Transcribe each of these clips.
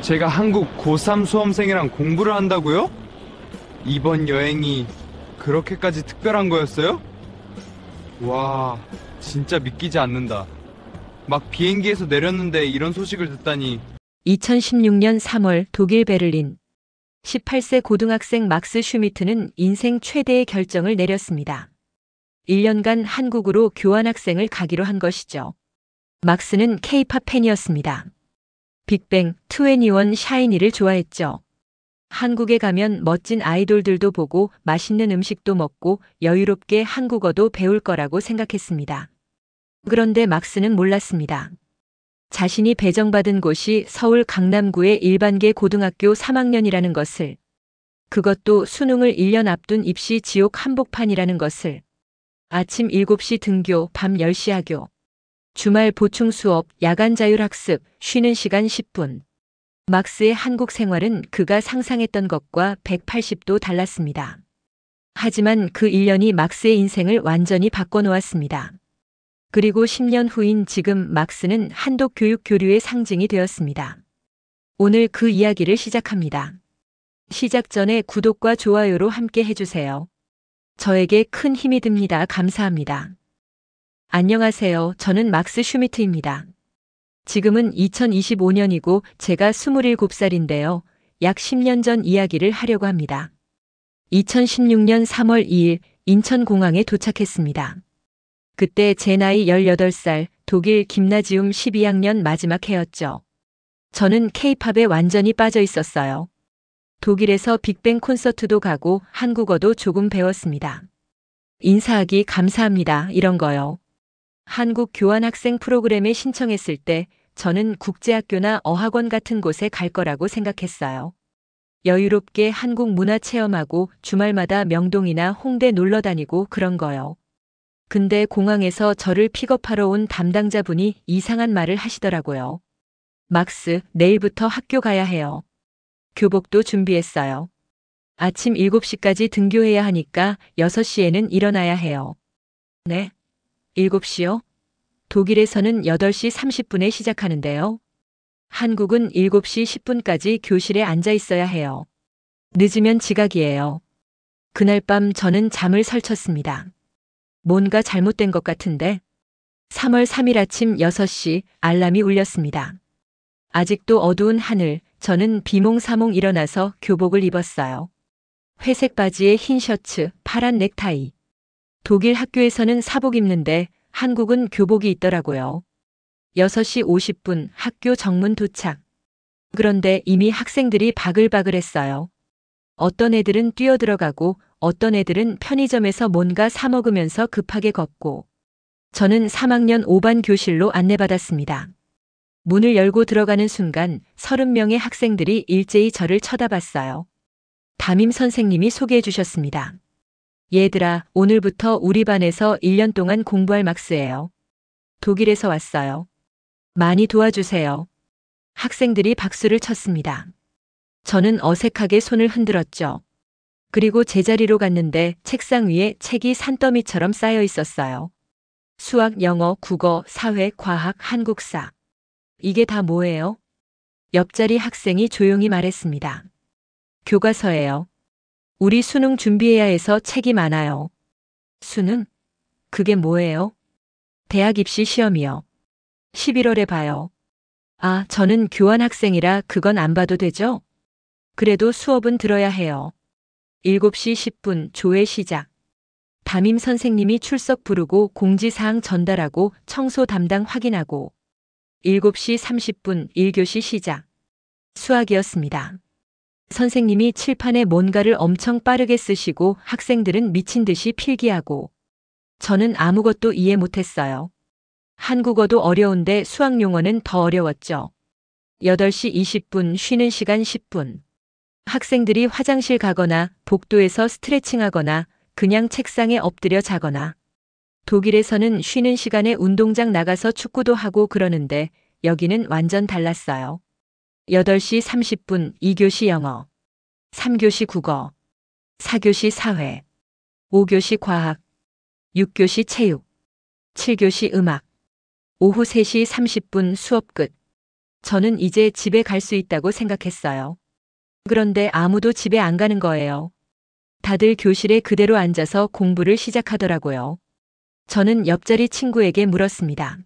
제가 한국 고3 수험생이랑 공부를 한다고요? 이번 여행이 그렇게까지 특별한 거였어요? 와, 진짜 믿기지 않는다. 막 비행기에서 내렸는데 이런 소식을 듣다니. 2016년 3월 독일 베를린. 18세 고등학생 막스 슈미트는 인생 최대의 결정을 내렸습니다. 1년간 한국으로 교환학생을 가기로 한 것이죠. 막스는 K-팝 팬이었습니다. 빅뱅, 2NE1, 샤이니를 좋아했죠. 한국에 가면 멋진 아이돌들도 보고 맛있는 음식도 먹고 여유롭게 한국어도 배울 거라고 생각했습니다. 그런데 막스는 몰랐습니다. 자신이 배정받은 곳이 서울 강남구의 일반계 고등학교 3학년이라는 것을, 그것도 수능을 1년 앞둔 입시 지옥 한복판이라는 것을, 아침 7시 등교, 밤 10시 하교, 주말 보충 수업, 야간 자율학습, 쉬는 시간 10분. 막스의 한국 생활은 그가 상상했던 것과 180도 달랐습니다. 하지만 그 1년이 막스의 인생을 완전히 바꿔놓았습니다. 그리고 10년 후인 지금 막스는 한독 교육 교류의 상징이 되었습니다. 오늘 그 이야기를 시작합니다. 시작 전에 구독과 좋아요로 함께 해주세요. 저에게 큰 힘이 듭니다. 감사합니다. 안녕하세요. 저는 막스 슈미트입니다. 지금은 2025년이고 제가 27살인데요. 약 10년 전 이야기를 하려고 합니다. 2016년 3월 2일 인천공항에 도착했습니다. 그때 제 나이 18살, 독일 김나지움 12학년 마지막 해였죠. 저는 K-팝에 완전히 빠져 있었어요. 독일에서 빅뱅 콘서트도 가고 한국어도 조금 배웠습니다. 인사하기 감사합니다. 이런 거요. 한국 교환학생 프로그램에 신청했을 때 저는 국제학교나 어학원 같은 곳에 갈 거라고 생각했어요. 여유롭게 한국 문화 체험하고 주말마다 명동이나 홍대 놀러 다니고 그런 거요. 근데 공항에서 저를 픽업하러 온 담당자분이 이상한 말을 하시더라고요. 막스, 내일부터 학교 가야 해요. 교복도 준비했어요. 아침 7시까지 등교해야 하니까 6시에는 일어나야 해요. 네? 7시요? 독일에서는 8시 30분에 시작하는데요. 한국은 7시 10분까지 교실에 앉아 있어야 해요. 늦으면 지각이에요. 그날 밤 저는 잠을 설쳤습니다. 뭔가 잘못된 것 같은데. 3월 3일 아침 6시 알람이 울렸습니다. 아직도 어두운 하늘, 저는 비몽사몽 일어나서 교복을 입었어요. 회색 바지에 흰 셔츠, 파란 넥타이. 독일 학교에서는 사복 입는데 한국은 교복이 있더라고요. 6시 50분 학교 정문 도착. 그런데 이미 학생들이 바글바글했어요. 어떤 애들은 뛰어들어가고 어떤 애들은 편의점에서 뭔가 사 먹으면서 급하게 걷고. 저는 3학년 5반 교실로 안내받았습니다. 문을 열고 들어가는 순간 30명의 학생들이 일제히 저를 쳐다봤어요. 담임 선생님이 소개해 주셨습니다. 얘들아, 오늘부터 우리 반에서 1년 동안 공부할 막스예요. 독일에서 왔어요. 많이 도와주세요. 학생들이 박수를 쳤습니다. 저는 어색하게 손을 흔들었죠. 그리고 제자리로 갔는데 책상 위에 책이 산더미처럼 쌓여 있었어요. 수학, 영어, 국어, 사회, 과학, 한국사. 이게 다 뭐예요? 옆자리 학생이 조용히 말했습니다. 교과서예요. 우리 수능 준비해야 해서 책이 많아요. 수능? 그게 뭐예요? 대학 입시 시험이요. 11월에 봐요. 아, 저는 교환학생이라 그건 안 봐도 되죠? 그래도 수업은 들어야 해요. 7시 10분 조회 시작. 담임 선생님이 출석 부르고 공지사항 전달하고 청소 담당 확인하고. 7시 30분 1교시 시작. 수학이었습니다. 선생님이 칠판에 뭔가를 엄청 빠르게 쓰시고 학생들은 미친 듯이 필기하고. 저는 아무것도 이해 못했어요. 한국어도 어려운데 수학 용어는 더 어려웠죠. 8시 20분 쉬는 시간 10분. 학생들이 화장실 가거나 복도에서 스트레칭하거나 그냥 책상에 엎드려 자거나. 독일에서는 쉬는 시간에 운동장 나가서 축구도 하고 그러는데 여기는 완전 달랐어요. 8시 30분 2교시 영어, 3교시 국어, 4교시 사회, 5교시 과학, 6교시 체육, 7교시 음악. 오후 3시 30분 수업 끝. 저는 이제 집에 갈 수 있다고 생각했어요. 그런데 아무도 집에 안 가는 거예요. 다들 교실에 그대로 앉아서 공부를 시작하더라고요. 저는 옆자리 친구에게 물었습니다.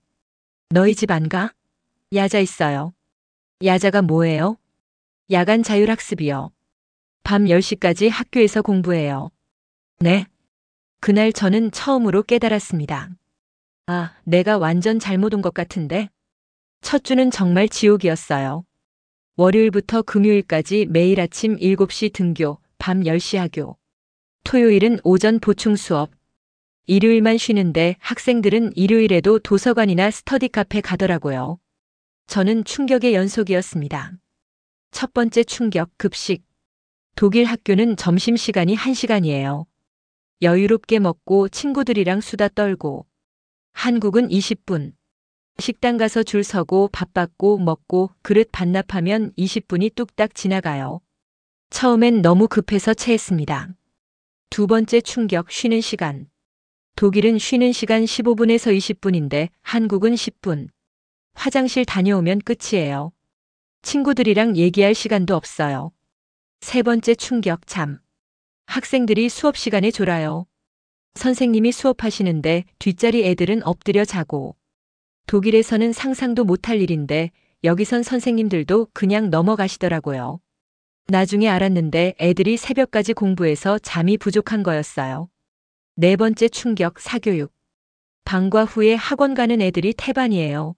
너희 집 안 가? 야자 있어요. 야자가 뭐예요? 야간 자율학습이요. 밤 10시까지 학교에서 공부해요. 네. 그날 저는 처음으로 깨달았습니다. 아, 내가 완전 잘못 온 것 같은데? 첫 주는 정말 지옥이었어요. 월요일부터 금요일까지 매일 아침 7시 등교, 밤 10시 하교. 토요일은 오전 보충 수업. 일요일만 쉬는데 학생들은 일요일에도 도서관이나 스터디 카페 가더라고요. 저는 충격의 연속이었습니다. 첫 번째 충격, 급식. 독일 학교는 점심시간이 1시간이에요. 여유롭게 먹고 친구들이랑 수다 떨고. 한국은 20분. 식당 가서 줄 서고 밥 받고 먹고 그릇 반납하면 20분이 뚝딱 지나가요. 처음엔 너무 급해서 체했습니다. 두 번째 충격, 쉬는 시간. 독일은 쉬는 시간 15분에서 20분인데 한국은 10분. 화장실 다녀오면 끝이에요. 친구들이랑 얘기할 시간도 없어요. 세 번째 충격, 잠. 학생들이 수업 시간에 졸아요. 선생님이 수업하시는데 뒷자리 애들은 엎드려 자고. 독일에서는 상상도 못할 일인데 여기선 선생님들도 그냥 넘어가시더라고요. 나중에 알았는데 애들이 새벽까지 공부해서 잠이 부족한 거였어요. 네 번째 충격, 사교육. 방과 후에 학원 가는 애들이 태반이에요.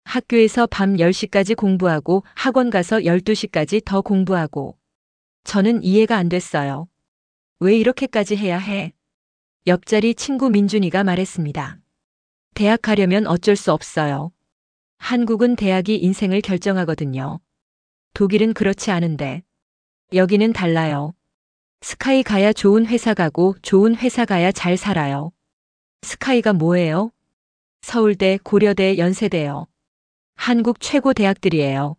학교에서 밤 10시까지 공부하고 학원 가서 12시까지 더 공부하고. 저는 이해가 안 됐어요. 왜 이렇게까지 해야 해? 옆자리 친구 민준이가 말했습니다. 대학 가려면 어쩔 수 없어요. 한국은 대학이 인생을 결정하거든요. 독일은 그렇지 않은데. 여기는 달라요. 스카이 가야 좋은 회사 가고 좋은 회사 가야 잘 살아요. 스카이가 뭐예요? 서울대, 고려대, 연세대요. 한국 최고 대학들이에요.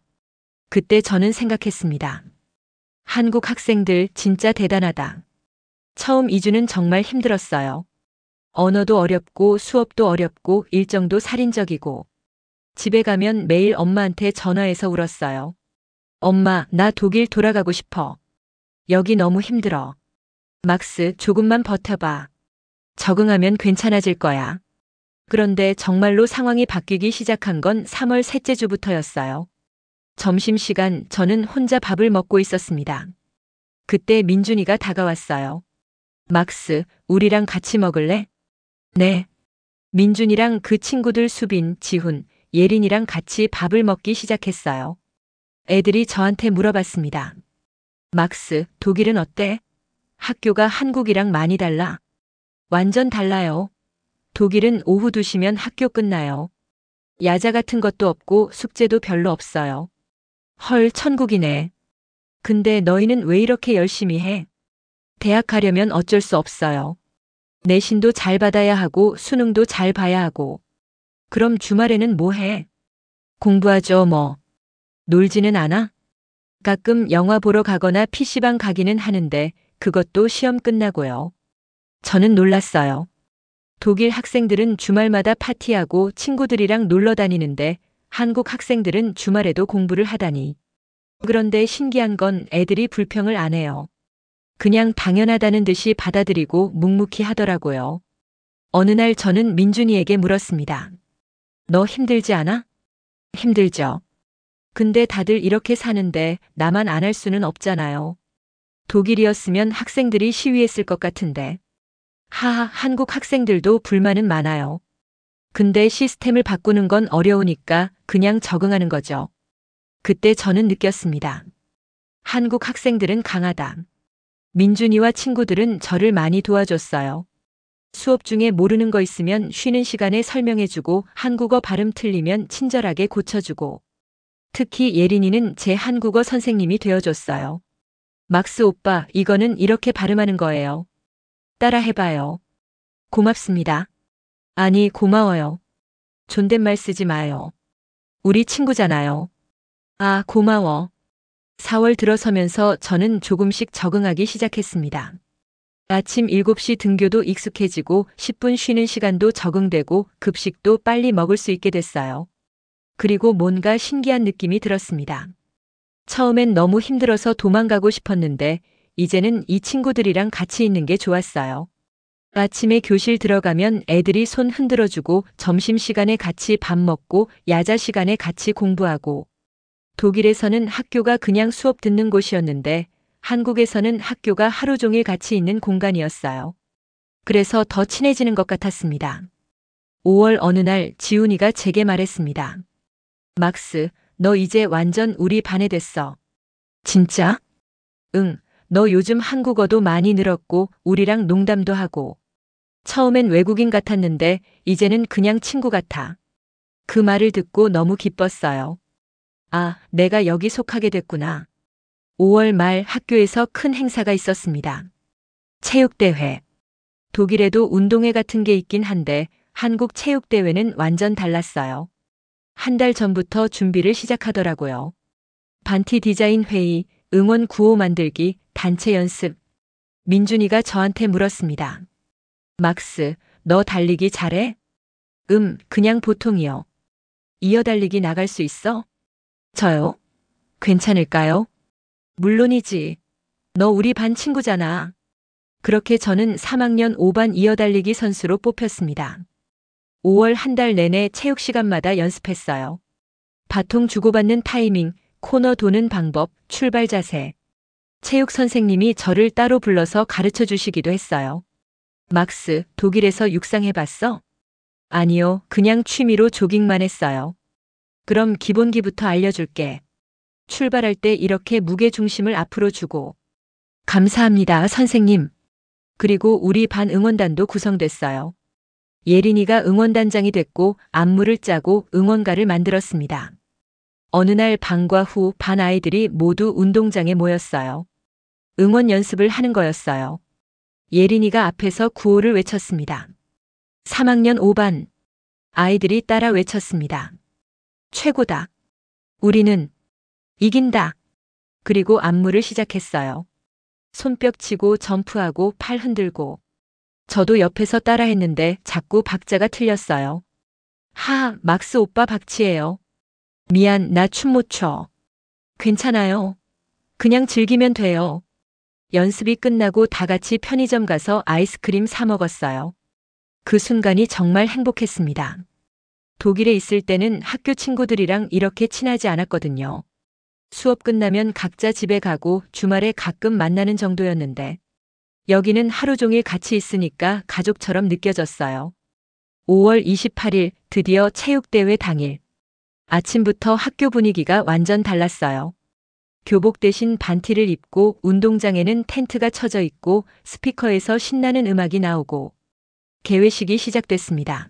그때 저는 생각했습니다. 한국 학생들 진짜 대단하다. 처음 2주는 정말 힘들었어요. 언어도 어렵고 수업도 어렵고 일정도 살인적이고. 집에 가면 매일 엄마한테 전화해서 울었어요. 엄마, 나 독일 돌아가고 싶어. 여기 너무 힘들어. 막스, 조금만 버텨봐. 적응하면 괜찮아질 거야. 그런데 정말로 상황이 바뀌기 시작한 건 3월 셋째 주부터였어요. 점심시간 저는 혼자 밥을 먹고 있었습니다. 그때 민준이가 다가왔어요. 막스, 우리랑 같이 먹을래? 네. 민준이랑 그 친구들 수빈, 지훈, 예린이랑 같이 밥을 먹기 시작했어요. 애들이 저한테 물어봤습니다. 막스, 독일은 어때? 학교가 한국이랑 많이 달라? 완전 달라요. 독일은 오후 2시면 학교 끝나요. 야자 같은 것도 없고 숙제도 별로 없어요. 헐, 천국이네. 근데 너희는 왜 이렇게 열심히 해? 대학 가려면 어쩔 수 없어요. 내신도 잘 받아야 하고 수능도 잘 봐야 하고. 그럼 주말에는 뭐 해? 공부하죠, 뭐. 놀지는 않아? 가끔 영화 보러 가거나 PC방 가기는 하는데 그것도 시험 끝나고요. 저는 놀랐어요. 독일 학생들은 주말마다 파티하고 친구들이랑 놀러 다니는데 한국 학생들은 주말에도 공부를 하다니. 그런데 신기한 건 애들이 불평을 안 해요. 그냥 당연하다는 듯이 받아들이고 묵묵히 하더라고요. 어느 날 저는 민준이에게 물었습니다. 너 힘들지 않아? 힘들죠. 근데 다들 이렇게 사는데 나만 안 할 수는 없잖아요. 독일이었으면 학생들이 시위했을 것 같은데. 하하, 한국 학생들도 불만은 많아요. 근데 시스템을 바꾸는 건 어려우니까 그냥 적응하는 거죠. 그때 저는 느꼈습니다. 한국 학생들은 강하다. 민준이와 친구들은 저를 많이 도와줬어요. 수업 중에 모르는 거 있으면 쉬는 시간에 설명해주고 한국어 발음 틀리면 친절하게 고쳐주고. 특히 예린이는 제 한국어 선생님이 되어줬어요. 막스 오빠, 이거는 이렇게 발음하는 거예요. 따라 해봐요. 고맙습니다. 아니, 고마워요. 존댓말 쓰지 마요. 우리 친구잖아요. 아, 고마워. 4월 들어서면서 저는 조금씩 적응하기 시작했습니다. 아침 7시 등교도 익숙해지고 10분 쉬는 시간도 적응되고 급식도 빨리 먹을 수 있게 됐어요. 그리고 뭔가 신기한 느낌이 들었습니다. 처음엔 너무 힘들어서 도망가고 싶었는데 이제는 이 친구들이랑 같이 있는 게 좋았어요. 아침에 교실 들어가면 애들이 손 흔들어주고 점심시간에 같이 밥 먹고 야자 시간에 같이 공부하고 독일에서는 학교가 그냥 수업 듣는 곳이었는데 한국에서는 학교가 하루 종일 같이 있는 공간이었어요. 그래서 더 친해지는 것 같았습니다. 5월 어느 날 지훈이가 제게 말했습니다. 막스, 너 이제 완전 우리 반에 됐어. 진짜? 응, 너 요즘 한국어도 많이 늘었고 우리랑 농담도 하고. 처음엔 외국인 같았는데 이제는 그냥 친구 같아. 그 말을 듣고 너무 기뻤어요. 아, 내가 여기 속하게 됐구나. 5월 말 학교에서 큰 행사가 있었습니다. 체육대회. 독일에도 운동회 같은 게 있긴 한데 한국 체육대회는 완전 달랐어요. 한 달 전부터 준비를 시작하더라고요. 반티 디자인 회의, 응원 구호 만들기, 단체 연습. 민준이가 저한테 물었습니다. 막스, 너 달리기 잘해? 그냥 보통이요. 이어달리기 나갈 수 있어? 저요? 괜찮을까요? 물론이지. 너 우리 반 친구잖아. 그렇게 저는 3학년 5반 이어달리기 선수로 뽑혔습니다. 5월 한 달 내내 체육 시간마다 연습했어요. 바통 주고받는 타이밍, 코너 도는 방법, 출발 자세. 체육 선생님이 저를 따로 불러서 가르쳐 주시기도 했어요. 막스, 독일에서 육상해봤어? 아니요, 그냥 취미로 조깅만 했어요. 그럼 기본기부터 알려줄게. 출발할 때 이렇게 무게 중심을 앞으로 주고. 감사합니다, 선생님. 그리고 우리 반 응원단도 구성됐어요. 예린이가 응원단장이 됐고 안무를 짜고 응원가를 만들었습니다. 어느 날 방과 후 반 아이들이 모두 운동장에 모였어요. 응원 연습을 하는 거였어요. 예린이가 앞에서 구호를 외쳤습니다. 3학년 5반. 아이들이 따라 외쳤습니다. 최고다. 우리는 이긴다. 그리고 안무를 시작했어요. 손뼉 치고 점프하고 팔 흔들고. 저도 옆에서 따라했는데 자꾸 박자가 틀렸어요. 막스 오빠 박치예요. 미안, 나 춤 못 춰. 괜찮아요. 그냥 즐기면 돼요. 연습이 끝나고 다 같이 편의점 가서 아이스크림 사 먹었어요. 그 순간이 정말 행복했습니다. 독일에 있을 때는 학교 친구들이랑 이렇게 친하지 않았거든요. 수업 끝나면 각자 집에 가고 주말에 가끔 만나는 정도였는데 여기는 하루 종일 같이 있으니까 가족처럼 느껴졌어요. 5월 28일 드디어 체육대회 당일. 아침부터 학교 분위기가 완전 달랐어요. 교복 대신 반티를 입고 운동장에는 텐트가 쳐져 있고 스피커에서 신나는 음악이 나오고 개회식이 시작됐습니다.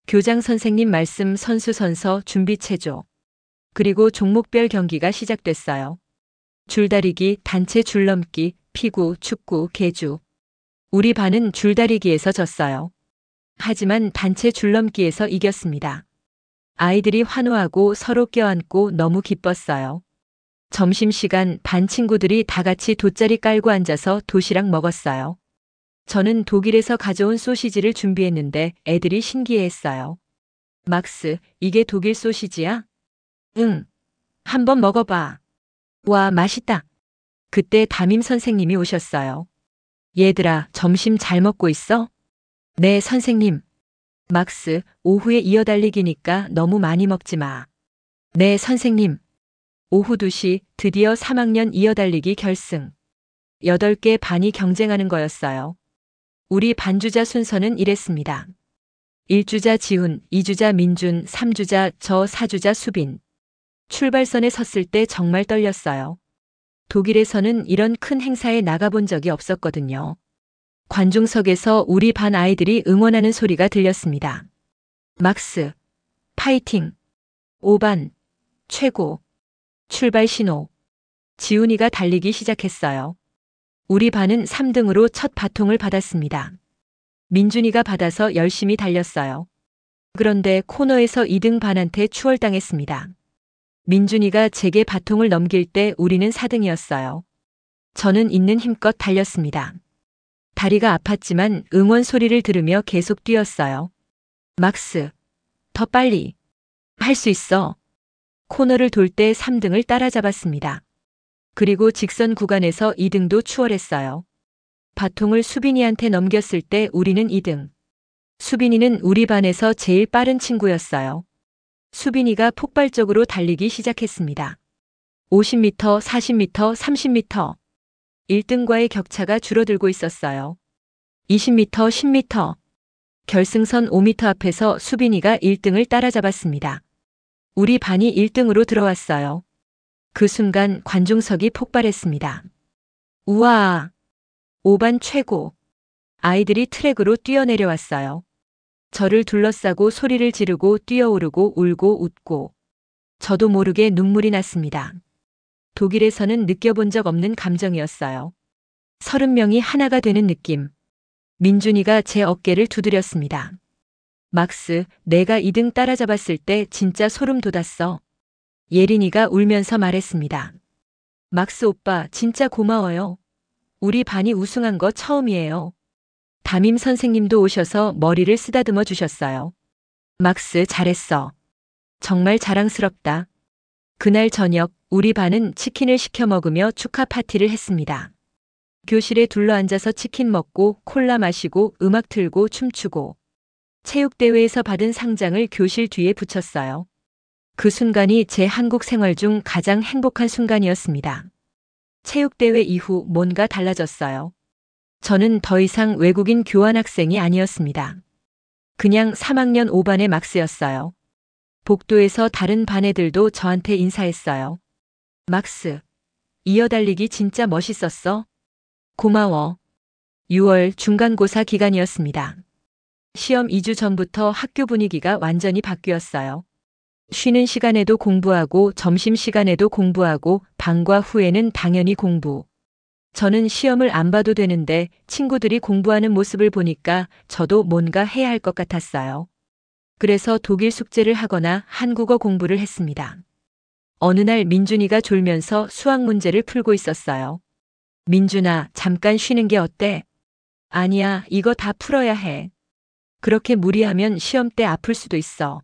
교장 선생님 말씀, 선수 선서, 준비 체조. 그리고 종목별 경기가 시작됐어요. 줄다리기, 단체 줄넘기, 피구, 축구, 계주. 우리 반은 줄다리기에서 졌어요. 하지만 단체 줄넘기에서 이겼습니다. 아이들이 환호하고 서로 껴안고 너무 기뻤어요. 점심시간 반 친구들이 다 같이 돗자리 깔고 앉아서 도시락 먹었어요. 저는 독일에서 가져온 소시지를 준비했는데 애들이 신기해했어요. 막스, 이게 독일 소시지야? 응. 한번 먹어봐. 와, 맛있다. 그때 담임 선생님이 오셨어요. 얘들아, 점심 잘 먹고 있어? 네, 선생님. 막스, 오후에 이어달리기니까 너무 많이 먹지 마. 네, 선생님. 오후 2시 드디어 3학년 이어달리기 결승. 8개 반이 경쟁하는 거였어요. 우리 반주자 순서는 이랬습니다. 1주자 지훈, 2주자 민준, 3주자 저, 4주자 수빈. 출발선에 섰을 때 정말 떨렸어요. 독일에서는 이런 큰 행사에 나가본 적이 없었거든요. 관중석에서 우리 반 아이들이 응원하는 소리가 들렸습니다. 막스, 파이팅, 5반, 최고, 출발 신호. 지훈이가 달리기 시작했어요. 우리 반은 3등으로 첫 바통을 받았습니다. 민준이가 받아서 열심히 달렸어요. 그런데 코너에서 2등 반한테 추월당했습니다. 민준이가 제게 바통을 넘길 때 우리는 4등이었어요. 저는 있는 힘껏 달렸습니다. 다리가 아팠지만 응원 소리를 들으며 계속 뛰었어요. 막스, 더 빨리. 할 수 있어. 코너를 돌 때 3등을 따라잡았습니다. 그리고 직선 구간에서 2등도 추월했어요. 바통을 수빈이한테 넘겼을 때 우리는 2등. 수빈이는 우리 반에서 제일 빠른 친구였어요. 수빈이가 폭발적으로 달리기 시작했습니다. 50m, 40m, 30m. 1등과의 격차가 줄어들고 있었어요. 20m, 10m. 결승선 5m 앞에서 수빈이가 1등을 따라잡았습니다. 우리 반이 1등으로 들어왔어요. 그 순간 관중석이 폭발했습니다. 우와! 5반 최고! 아이들이 트랙으로 뛰어내려왔어요. 저를 둘러싸고 소리를 지르고 뛰어오르고 울고 웃고. 저도 모르게 눈물이 났습니다. 독일에서는 느껴본 적 없는 감정이었어요. 30명이 하나가 되는 느낌. 민준이가 제 어깨를 두드렸습니다. 막스, 내가 2등 따라잡았을 때 진짜 소름 돋았어. 예린이가 울면서 말했습니다. 막스 오빠, 진짜 고마워요. 우리 반이 우승한 거 처음이에요. 담임 선생님도 오셔서 머리를 쓰다듬어 주셨어요. 막스, 잘했어. 정말 자랑스럽다. 그날 저녁, 우리 반은 치킨을 시켜 먹으며 축하 파티를 했습니다. 교실에 둘러앉아서 치킨 먹고 콜라 마시고 음악 틀고 춤추고 체육대회에서 받은 상장을 교실 뒤에 붙였어요. 그 순간이 제 한국 생활 중 가장 행복한 순간이었습니다. 체육대회 이후 뭔가 달라졌어요. 저는 더 이상 외국인 교환학생이 아니었습니다. 그냥 3학년 5반의 막스였어요. 복도에서 다른 반 애들도 저한테 인사했어요. 막스, 이어달리기 진짜 멋있었어. 고마워. 6월 중간고사 기간이었습니다. 시험 2주 전부터 학교 분위기가 완전히 바뀌었어요. 쉬는 시간에도 공부하고 점심시간에도 공부하고 방과 후에는 당연히 공부. 저는 시험을 안 봐도 되는데 친구들이 공부하는 모습을 보니까 저도 뭔가 해야 할 것 같았어요. 그래서 독일 숙제를 하거나 한국어 공부를 했습니다. 어느 날 민준이가 졸면서 수학 문제를 풀고 있었어요. 민준아, 잠깐 쉬는 게 어때? 아니야, 이거 다 풀어야 해. 그렇게 무리하면 시험 때 아플 수도 있어.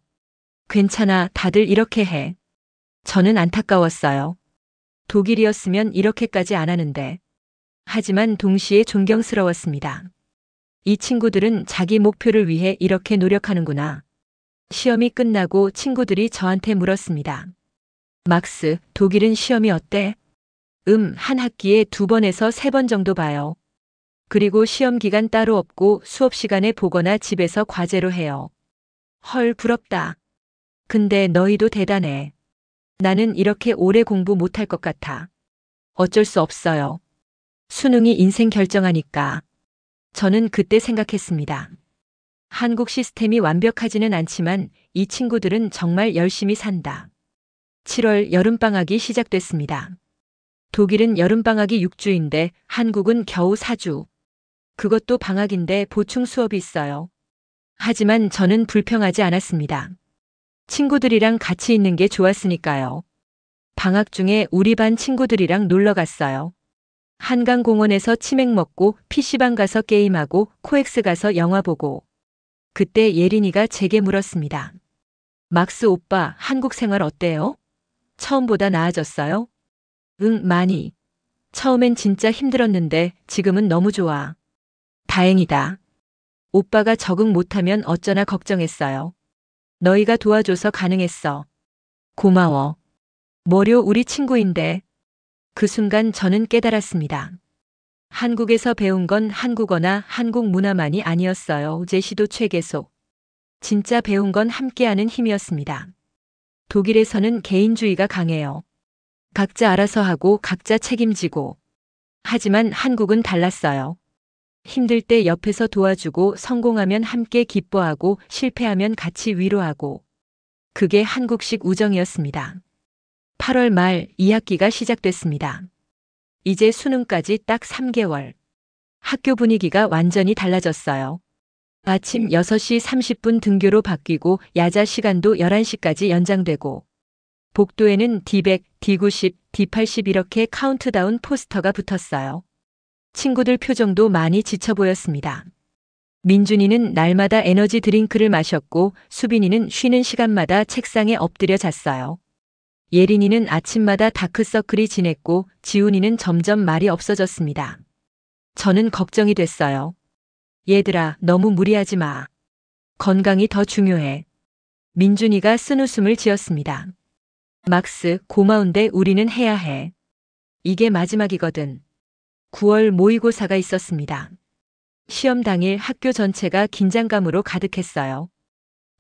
괜찮아, 다들 이렇게 해. 저는 안타까웠어요. 독일이었으면 이렇게까지 안 하는데. 하지만 동시에 존경스러웠습니다. 이 친구들은 자기 목표를 위해 이렇게 노력하는구나. 시험이 끝나고 친구들이 저한테 물었습니다. 막스, 독일은 시험이 어때? 한 학기에 2번에서 3번 정도 봐요. 그리고 시험 기간 따로 없고 수업 시간에 보거나 집에서 과제로 해요. 헐, 부럽다. 근데 너희도 대단해. 나는 이렇게 오래 공부 못할 것 같아. 어쩔 수 없어요. 수능이 인생 결정하니까. 저는 그때 생각했습니다. 한국 시스템이 완벽하지는 않지만 이 친구들은 정말 열심히 산다. 7월 여름방학이 시작됐습니다. 독일은 여름방학이 6주인데 한국은 겨우 4주. 그것도 방학인데 보충 수업이 있어요. 하지만 저는 불평하지 않았습니다. 친구들이랑 같이 있는 게 좋았으니까요. 방학 중에 우리 반 친구들이랑 놀러 갔어요. 한강공원에서 치맥 먹고 PC방 가서 게임하고 코엑스 가서 영화 보고. 그때 예린이가 제게 물었습니다. 막스 오빠, 한국 생활 어때요? 처음보다 나아졌어요? 응, 많이. 처음엔 진짜 힘들었는데 지금은 너무 좋아. 다행이다. 오빠가 적응 못하면 어쩌나 걱정했어요. 너희가 도와줘서 가능했어. 고마워. 뭐려 우리 친구인데. 그 순간 저는 깨달았습니다. 한국에서 배운 건 한국어나 한국 문화만이 아니었어요. 제시도 최계속. 진짜 배운 건 함께하는 힘이었습니다. 독일에서는 개인주의가 강해요. 각자 알아서 하고 각자 책임지고. 하지만 한국은 달랐어요. 힘들 때 옆에서 도와주고 성공하면 함께 기뻐하고 실패하면 같이 위로하고. 그게 한국식 우정이었습니다. 8월 말 2학기가 시작됐습니다. 이제 수능까지 딱 3개월. 학교 분위기가 완전히 달라졌어요. 아침 6시 30분 등교로 바뀌고 야자 시간도 11시까지 연장되고 복도에는 D100, D90, D80 이렇게 카운트다운 포스터가 붙었어요. 친구들 표정도 많이 지쳐 보였습니다. 민준이는 날마다 에너지 드링크를 마셨고 수빈이는 쉬는 시간마다 책상에 엎드려 잤어요. 예린이는 아침마다 다크서클이 진했고 지훈이는 점점 말이 없어졌습니다. 저는 걱정이 됐어요. 얘들아, 너무 무리하지 마. 건강이 더 중요해. 민준이가 쓴웃음을 지었습니다. 막스, 고마운데 우리는 해야 해. 이게 마지막이거든. 9월 모의고사가 있었습니다. 시험 당일 학교 전체가 긴장감으로 가득했어요.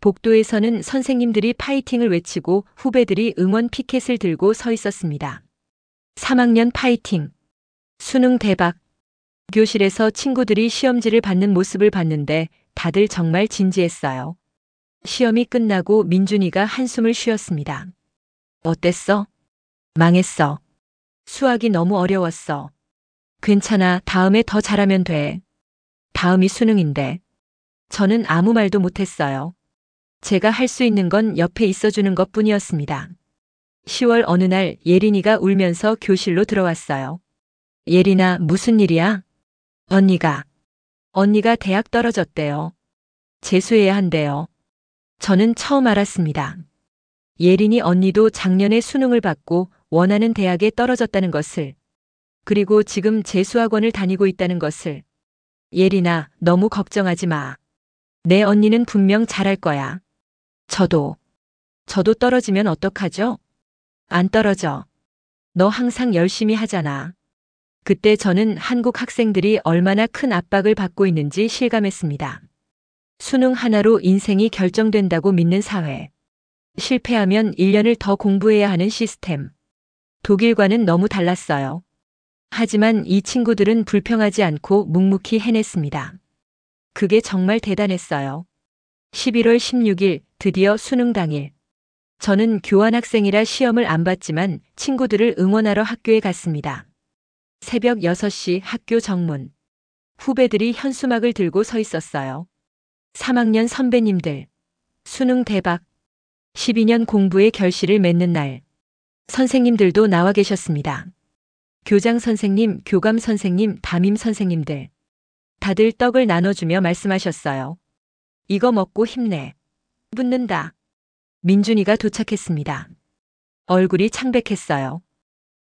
복도에서는 선생님들이 파이팅을 외치고 후배들이 응원 피켓을 들고 서 있었습니다. 3학년 파이팅! 수능 대박! 교실에서 친구들이 시험지를 받는 모습을 봤는데 다들 정말 진지했어요. 시험이 끝나고 민준이가 한숨을 쉬었습니다. 어땠어? 망했어. 수학이 너무 어려웠어. 괜찮아, 다음에 더 잘하면 돼. 다음이 수능인데. 저는 아무 말도 못했어요. 제가 할 수 있는 건 옆에 있어주는 것 뿐이었습니다. 10월 어느 날 예린이가 울면서 교실로 들어왔어요. 예린아, 무슨 일이야? 언니가 대학 떨어졌대요. 재수해야 한대요. 저는 처음 알았습니다. 예린이 언니도 작년에 수능을 받고 원하는 대학에 떨어졌다는 것을, 그리고 지금 재수학원을 다니고 있다는 것을. 예린아, 너무 걱정하지 마. 내 언니는 분명 잘할 거야. 저도 떨어지면 어떡하죠? 안 떨어져. 너 항상 열심히 하잖아. 그때 저는 한국 학생들이 얼마나 큰 압박을 받고 있는지 실감했습니다. 수능 하나로 인생이 결정된다고 믿는 사회. 실패하면 1년을 더 공부해야 하는 시스템. 독일과는 너무 달랐어요. 하지만 이 친구들은 불평하지 않고 묵묵히 해냈습니다. 그게 정말 대단했어요. 11월 16일 드디어 수능 당일. 저는 교환학생이라 시험을 안 봤지만 친구들을 응원하러 학교에 갔습니다. 새벽 6시 학교 정문. 후배들이 현수막을 들고 서 있었어요. 3학년 선배님들. 수능 대박. 12년 공부의 결실을 맺는 날. 선생님들도 나와 계셨습니다. 교장 선생님, 교감 선생님, 담임 선생님들. 다들 떡을 나눠주며 말씀하셨어요. 이거 먹고 힘내. 붙는다. 민준이가 도착했습니다. 얼굴이 창백했어요.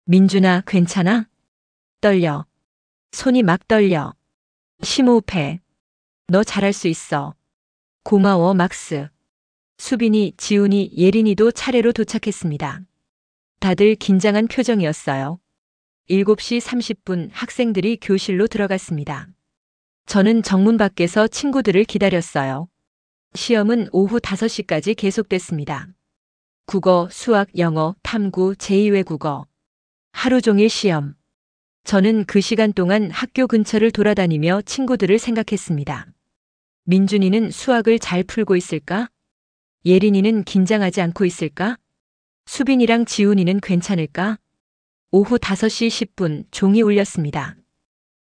민준아, 괜찮아? 떨려. 손이 막 떨려. 심호흡해. 너 잘할 수 있어. 고마워, 막스. 수빈이, 지훈이, 예린이도 차례로 도착했습니다. 다들 긴장한 표정이었어요. 7시 30분 학생들이 교실로 들어갔습니다. 저는 정문 밖에서 친구들을 기다렸어요. 시험은 오후 5시까지 계속됐습니다. 국어, 수학, 영어, 탐구, 제2외국어. 하루 종일 시험. 저는 그 시간 동안 학교 근처를 돌아다니며 친구들을 생각했습니다. 민준이는 수학을 잘 풀고 있을까? 예린이는 긴장하지 않고 있을까? 수빈이랑 지훈이는 괜찮을까? 오후 5시 10분 종이 울렸습니다.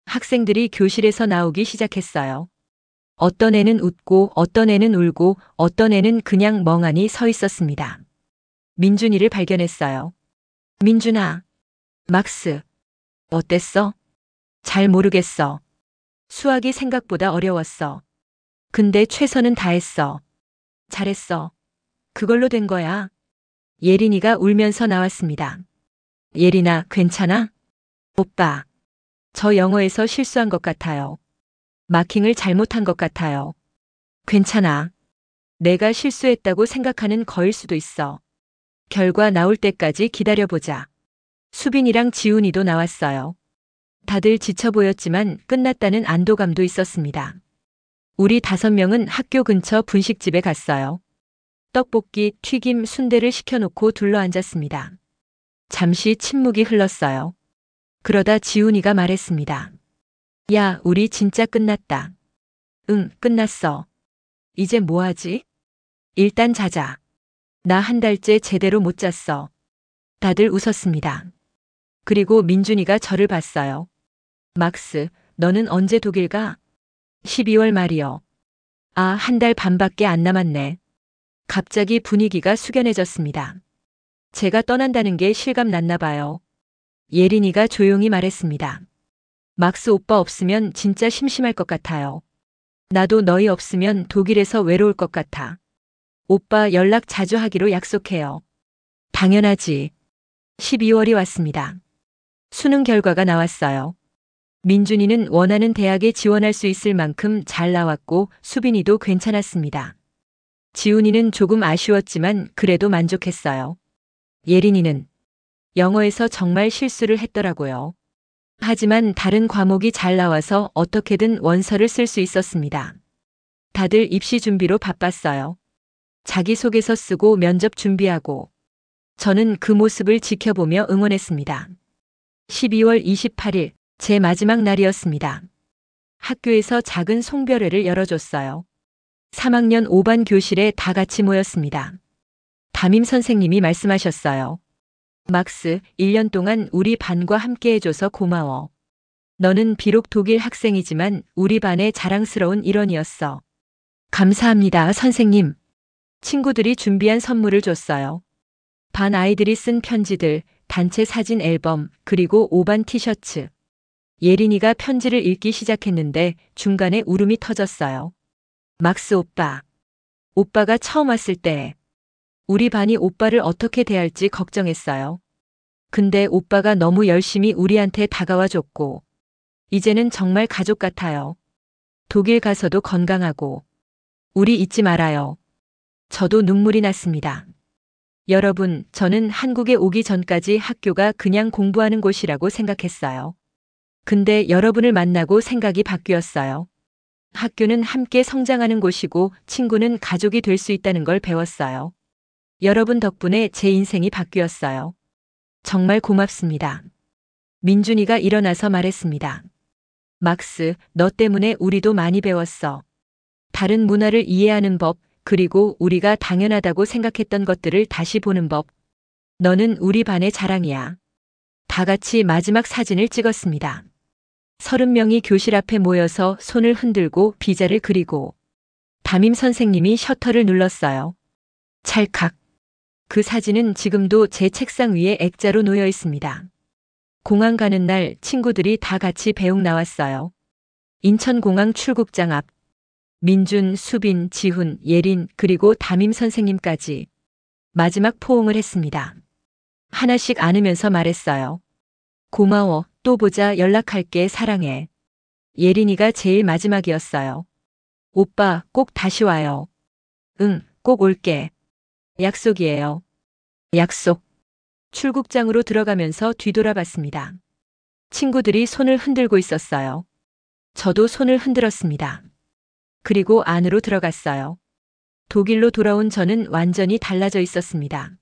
학생들이 교실에서 나오기 시작했어요. 어떤 애는 웃고 어떤 애는 울고 어떤 애는 그냥 멍하니 서 있었습니다. 민준이를 발견했어요. 민준아. 막스. 어땠어? 잘 모르겠어. 수학이 생각보다 어려웠어. 근데 최선은 다했어. 잘했어. 그걸로 된 거야. 예린이가 울면서 나왔습니다. 예린아, 괜찮아? 오빠. 저 영어에서 실수한 것 같아요. 마킹을 잘못한 것 같아요. 괜찮아. 내가 실수했다고 생각하는 거일 수도 있어. 결과 나올 때까지 기다려보자. 수빈이랑 지훈이도 나왔어요. 다들 지쳐 보였지만 끝났다는 안도감도 있었습니다. 우리 5명은 학교 근처 분식집에 갔어요. 떡볶이, 튀김, 순대를 시켜놓고 둘러앉았습니다. 잠시 침묵이 흘렀어요. 그러다 지훈이가 말했습니다. 야, 우리 진짜 끝났다. 응, 끝났어. 이제 뭐 하지? 일단 자자. 나 한 달째 제대로 못 잤어. 다들 웃었습니다. 그리고 민준이가 저를 봤어요. 막스, 너는 언제 독일 가? 12월 말이요. 아, 한 달 반밖에 안 남았네. 갑자기 분위기가 숙연해졌습니다. 제가 떠난다는 게 실감 났나 봐요. 예린이가 조용히 말했습니다. 막스 오빠 없으면 진짜 심심할 것 같아요. 나도 너희 없으면 독일에서 외로울 것 같아. 오빠 연락 자주 하기로 약속해요. 당연하지. 12월이 왔습니다. 수능 결과가 나왔어요. 민준이는 원하는 대학에 지원할 수 있을 만큼 잘 나왔고 수빈이도 괜찮았습니다. 지훈이는 조금 아쉬웠지만 그래도 만족했어요. 예린이는 영어에서 정말 실수를 했더라고요. 하지만 다른 과목이 잘 나와서 어떻게든 원서를 쓸 수 있었습니다. 다들 입시 준비로 바빴어요. 자기소개서 쓰고 면접 준비하고 저는 그 모습을 지켜보며 응원했습니다. 12월 28일 제 마지막 날이었습니다. 학교에서 작은 송별회를 열어줬어요. 3학년 5반 교실에 다 같이 모였습니다. 담임 선생님이 말씀하셨어요. 막스, 1년 동안 우리 반과 함께 해줘서 고마워. 너는 비록 독일 학생이지만 우리 반의 자랑스러운 일원이었어. 감사합니다, 선생님. 친구들이 준비한 선물을 줬어요. 반 아이들이 쓴 편지들, 단체 사진 앨범, 그리고 5반 티셔츠. 예린이가 편지를 읽기 시작했는데 중간에 울음이 터졌어요. 막스 오빠. 오빠가 처음 왔을 때 우리 반이 오빠를 어떻게 대할지 걱정했어요. 근데 오빠가 너무 열심히 우리한테 다가와 줬고 이제는 정말 가족 같아요. 독일 가서도 건강하고 우리 잊지 말아요. 저도 눈물이 났습니다. 여러분, 저는 한국에 오기 전까지 학교가 그냥 공부하는 곳이라고 생각했어요. 근데 여러분을 만나고 생각이 바뀌었어요. 학교는 함께 성장하는 곳이고 친구는 가족이 될 수 있다는 걸 배웠어요. 여러분 덕분에 제 인생이 바뀌었어요. 정말 고맙습니다. 민준이가 일어나서 말했습니다. 막스, 너 때문에 우리도 많이 배웠어. 다른 문화를 이해하는 법, 그리고 우리가 당연하다고 생각했던 것들을 다시 보는 법. 너는 우리 반의 자랑이야. 다 같이 마지막 사진을 찍었습니다. 30명이 교실 앞에 모여서 손을 흔들고 비자를 그리고 담임 선생님이 셔터를 눌렀어요. 찰칵. 그 사진은 지금도 제 책상 위에 액자로 놓여 있습니다. 공항 가는 날 친구들이 다 같이 배웅 나왔어요. 인천공항 출국장 앞. 민준, 수빈, 지훈, 예린, 그리고 담임 선생님까지 마지막 포옹을 했습니다. 하나씩 안으면서 말했어요. 고마워, 또 보자, 연락할게, 사랑해. 예린이가 제일 마지막이었어요. 오빠, 꼭 다시 와요. 응, 꼭 올게. 약속이에요. 약속. 출국장으로 들어가면서 뒤돌아봤습니다. 친구들이 손을 흔들고 있었어요. 저도 손을 흔들었습니다. 그리고 안으로 들어갔어요. 독일로 돌아온 저는 완전히 달라져 있었습니다.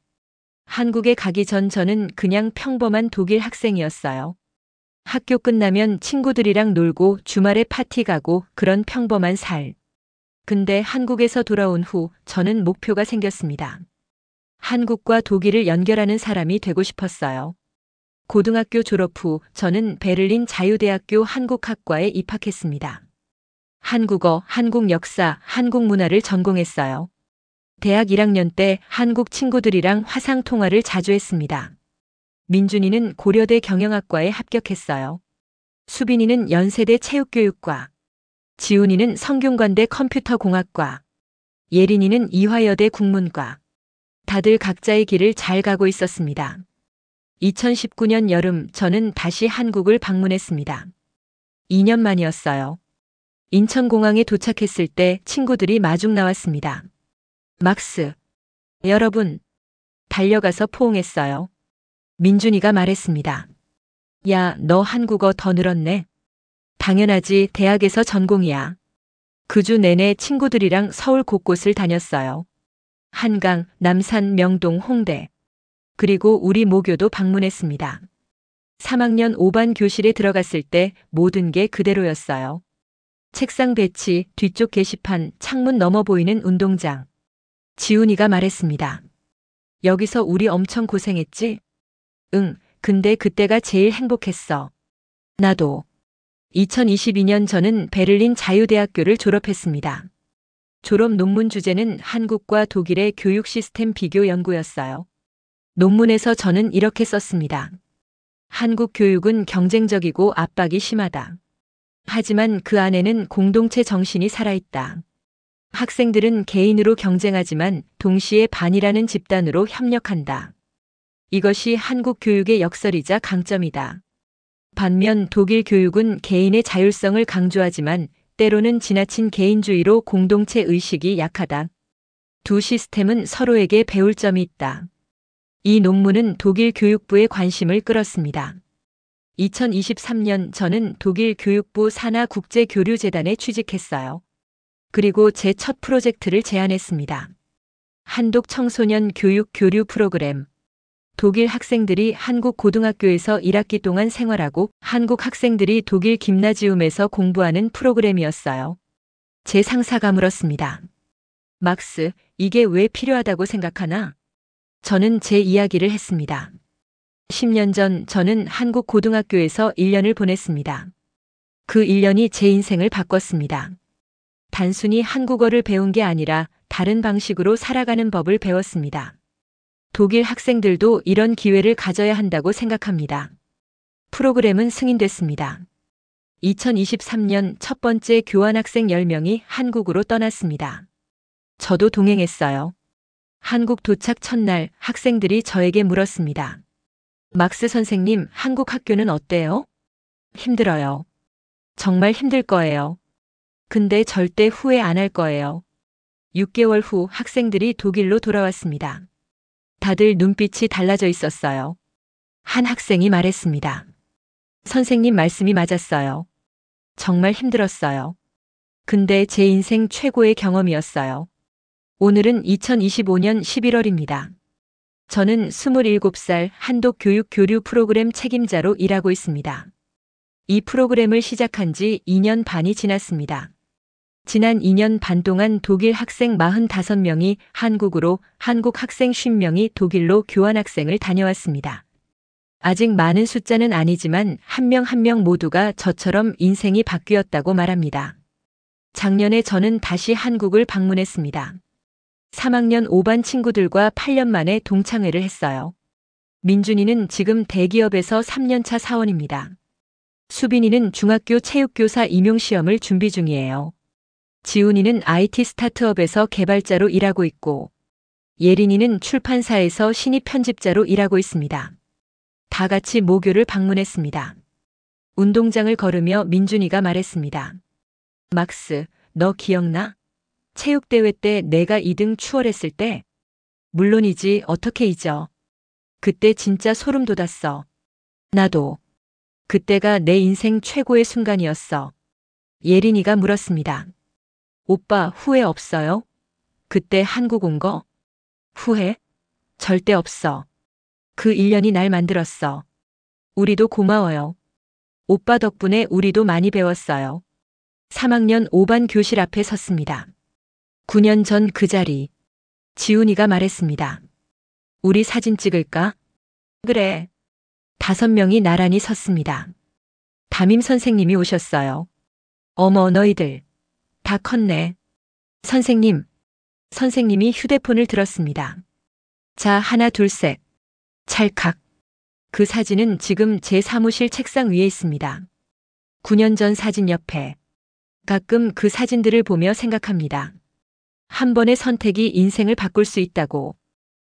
한국에 가기 전 저는 그냥 평범한 독일 학생이었어요. 학교 끝나면 친구들이랑 놀고 주말에 파티 가고 그런 평범한 살. 근데 한국에서 돌아온 후 저는 목표가 생겼습니다. 한국과 독일을 연결하는 사람이 되고 싶었어요. 고등학교 졸업 후 저는 베를린 자유대학교 한국학과에 입학했습니다. 한국어, 한국 역사, 한국 문화를 전공했어요. 대학 1학년 때 한국 친구들이랑 화상 통화를 자주 했습니다. 민준이는 고려대 경영학과에 합격했어요. 수빈이는 연세대 체육교육과, 지훈이는 성균관대 컴퓨터공학과, 예린이는 이화여대 국문과. 다들 각자의 길을 잘 가고 있었습니다. 2019년 여름 저는 다시 한국을 방문했습니다. 2년 만이었어요. 인천공항에 도착했을 때 친구들이 마중 나왔습니다. 막스. 여러분. 달려가서 포옹했어요. 민준이가 말했습니다. 야, 너 한국어 더 늘었네. 당연하지, 대학에서 전공이야. 그 주 내내 친구들이랑 서울 곳곳을 다녔어요. 한강, 남산, 명동, 홍대. 그리고 우리 모교도 방문했습니다. 3학년 5반 교실에 들어갔을 때 모든 게 그대로였어요. 책상 배치, 뒤쪽 게시판, 창문 너머 보이는 운동장. 지훈이가 말했습니다. 여기서 우리 엄청 고생했지? 응, 근데 그때가 제일 행복했어. 나도. 2022년 저는 베를린 자유대학교를 졸업했습니다. 졸업 논문 주제는 한국과 독일의 교육 시스템 비교 연구였어요. 논문에서 저는 이렇게 썼습니다. 한국 교육은 경쟁적이고 압박이 심하다. 하지만 그 안에는 공동체 정신이 살아있다. 학생들은 개인으로 경쟁하지만 동시에 반이라는 집단으로 협력한다. 이것이 한국 교육의 역설이자 강점이다. 반면 독일 교육은 개인의 자율성을 강조하지만 때로는 지나친 개인주의로 공동체 의식이 약하다. 두 시스템은 서로에게 배울 점이 있다. 이 논문은 독일 교육부의 관심을 끌었습니다. 2023년 저는 독일 교육부 산하국제교류재단에 취직했어요. 그리고 제 첫 프로젝트를 제안했습니다. 한독 청소년 교육 교류 프로그램. 독일 학생들이 한국 고등학교에서 1학기 동안 생활하고 한국 학생들이 독일 김나지움에서 공부하는 프로그램이었어요. 제 상사가 물었습니다. 막스, 이게 왜 필요하다고 생각하나? 저는 제 이야기를 했습니다. 10년 전 저는 한국 고등학교에서 1년을 보냈습니다. 그 1년이 제 인생을 바꿨습니다. 단순히 한국어를 배운 게 아니라 다른 방식으로 살아가는 법을 배웠습니다. 독일 학생들도 이런 기회를 가져야 한다고 생각합니다. 프로그램은 승인됐습니다. 2023년 첫 번째 교환학생 10명이 한국으로 떠났습니다. 저도 동행했어요. 한국 도착 첫날 학생들이 저에게 물었습니다. 막스 선생님, 한국 학교는 어때요? 힘들어요. 정말 힘들 거예요. 근데 절대 후회 안 할 거예요. 6개월 후 학생들이 독일로 돌아왔습니다. 다들 눈빛이 달라져 있었어요. 한 학생이 말했습니다. 선생님 말씀이 맞았어요. 정말 힘들었어요. 근데 제 인생 최고의 경험이었어요. 오늘은 2025년 11월입니다. 저는 27살 한독 교육 교류 프로그램 책임자로 일하고 있습니다. 이 프로그램을 시작한 지 2년 반이 지났습니다. 지난 2년 반 동안 독일 학생 45명이 한국으로, 한국 학생 50명이 독일로 교환학생을 다녀왔습니다. 아직 많은 숫자는 아니지만 한 명 한 명 모두가 저처럼 인생이 바뀌었다고 말합니다. 작년에 저는 다시 한국을 방문했습니다. 3학년 5반 친구들과 8년 만에 동창회를 했어요. 민준이는 지금 대기업에서 3년차 사원입니다. 수빈이는 중학교 체육교사 임용시험을 준비 중이에요. 지훈이는 IT 스타트업에서 개발자로 일하고 있고, 예린이는 출판사에서 신입 편집자로 일하고 있습니다. 다 같이 모교를 방문했습니다. 운동장을 걸으며 민준이가 말했습니다. 막스, 너 기억나? 체육대회 때 내가 2등 추월했을 때? 물론이지, 어떻게 잊어. 그때 진짜 소름 돋았어. 나도. 그때가 내 인생 최고의 순간이었어. 예린이가 물었습니다. 오빠 후회 없어요? 그때 한국 온 거? 후회? 절대 없어. 그 1년이 날 만들었어. 우리도 고마워요. 오빠 덕분에 우리도 많이 배웠어요. 3학년 5반 교실 앞에 섰습니다. 9년 전 그 자리. 지훈이가 말했습니다. 우리 사진 찍을까? 그래. 5명이 나란히 섰습니다. 담임 선생님이 오셨어요. 어머, 너희들. 다 컸네. 선생님. 선생님이 휴대폰을 들었습니다. 자, 하나, 둘, 셋. 찰칵. 그 사진은 지금 제 사무실 책상 위에 있습니다. 9년 전 사진 옆에. 가끔 그 사진들을 보며 생각합니다. 한 번의 선택이 인생을 바꿀 수 있다고.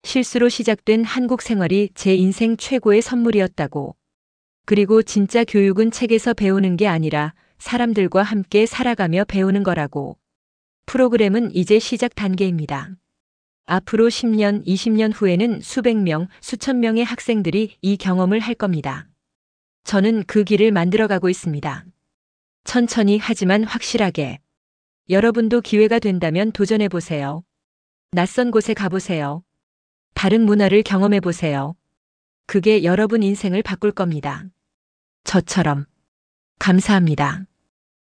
실수로 시작된 한국 생활이 제 인생 최고의 선물이었다고. 그리고 진짜 교육은 책에서 배우는 게 아니라 사람들과 함께 살아가며 배우는 거라고. 프로그램은 이제 시작 단계입니다. 앞으로 10년, 20년 후에는 수백 명, 수천 명의 학생들이 이 경험을 할 겁니다. 저는 그 길을 만들어가고 있습니다. 천천히 하지만 확실하게. 여러분도 기회가 된다면 도전해보세요. 낯선 곳에 가보세요. 다른 문화를 경험해보세요. 그게 여러분 인생을 바꿀 겁니다. 저처럼. 감사합니다.